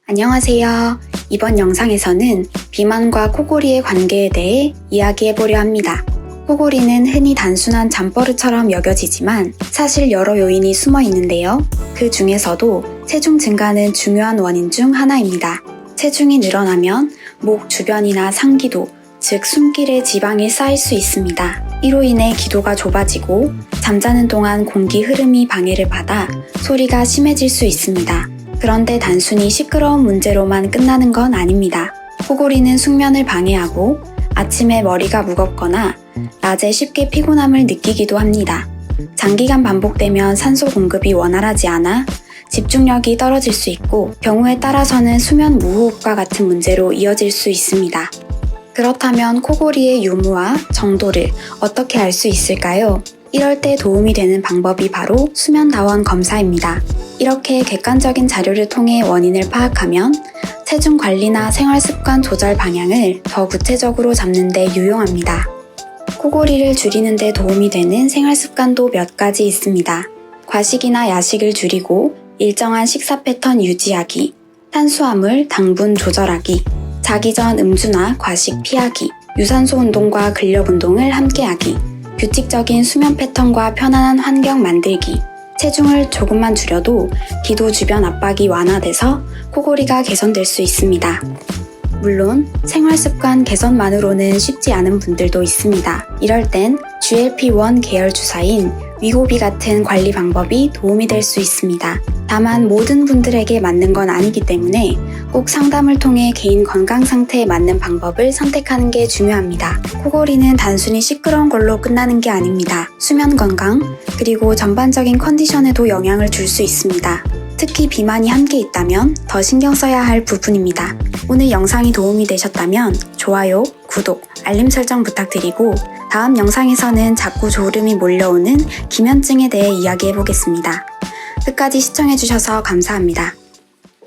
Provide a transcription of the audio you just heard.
안녕하세요. 이번 영상에서는 비만과 코골이의 관계에 대해 이야기해보려 합니다. 코골이는 흔히 단순한 잠버릇처럼 여겨지지만 사실 여러 요인이 숨어 있는데요. 그 중에서도 체중 증가는 중요한 원인 중 하나입니다. 체중이 늘어나면 목 주변이나 상기도, 즉 숨길에 지방이 쌓일 수 있습니다. 이로 인해 기도가 좁아지고 잠자는 동안 공기 흐름이 방해를 받아 소리가 심해질 수 있습니다. 그런데 단순히 시끄러운 문제로만 끝나는 건 아닙니다. 코골이는 숙면을 방해하고 아침에 머리가 무겁거나 낮에 쉽게 피곤함을 느끼기도 합니다. 장기간 반복되면 산소 공급이 원활하지 않아 집중력이 떨어질 수 있고 경우에 따라서는 수면 무호흡과 같은 문제로 이어질 수 있습니다. 그렇다면 코골이의 유무와 정도를 어떻게 알 수 있을까요? 이럴 때 도움이 되는 방법이 바로 수면다원 검사입니다. 이렇게 객관적인 자료를 통해 원인을 파악하면 체중 관리나 생활습관 조절 방향을 더 구체적으로 잡는 데 유용합니다. 코골이를 줄이는 데 도움이 되는 생활습관도 몇 가지 있습니다. 과식이나 야식을 줄이고 일정한 식사 패턴 유지하기, 탄수화물, 당분 조절하기, 자기 전 음주나 과식 피하기, 유산소 운동과 근력 운동을 함께하기, 규칙적인 수면 패턴과 편안한 환경 만들기, 체중을 조금만 줄여도 기도 주변 압박이 완화돼서 코골이가 개선될 수 있습니다. 물론 생활습관 개선만으로는 쉽지 않은 분들도 있습니다. 이럴 땐 GLP-1 계열 주사인 위고비 같은 관리 방법이 도움이 될 수 있습니다. 다만 모든 분들에게 맞는 건 아니기 때문에 꼭 상담을 통해 개인 건강 상태에 맞는 방법을 선택하는 게 중요합니다. 코골이는 단순히 시끄러운 걸로 끝나는 게 아닙니다. 수면 건강, 그리고 전반적인 컨디션에도 영향을 줄 수 있습니다. 특히 비만이 함께 있다면 더 신경 써야 할 부분입니다. 오늘 영상이 도움이 되셨다면 좋아요, 구독, 알림 설정 부탁드리고 다음 영상에서는 자꾸 졸음이 몰려오는 기면증에 대해 이야기해보겠습니다. 끝까지 시청해주셔서 감사합니다.